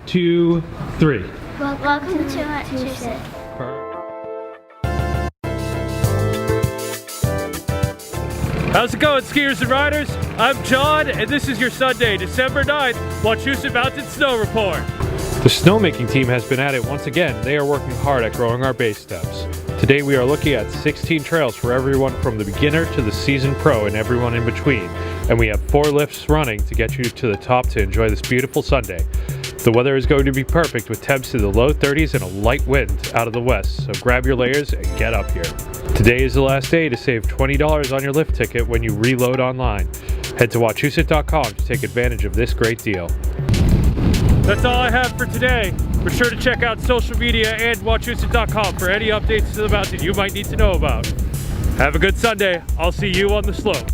2, 3. Welcome to Wachusett. How's it going, skiers and riders? I'm John, and this is your Sunday, December 9th, Wachusett Mountain Snow Report. The snowmaking team has been at it once again. They are working hard at growing our base steps. Today we are looking at 16 trails for everyone from the beginner to the seasoned pro and everyone in between. And we have 4 lifts running to get you to the top to enjoy this beautiful Sunday. The weather is going to be perfect with temps to the low 30s and a light wind out of the west, so grab your layers and get up here. Today is the last day to save $20 on your lift ticket when you reload online. Head to Wachusett.com to take advantage of this great deal. That's all I have for today. Be sure to check out social media and Wachusett.com for any updates to the mountain you might need to know about. Have a good Sunday. I'll see you on the slope.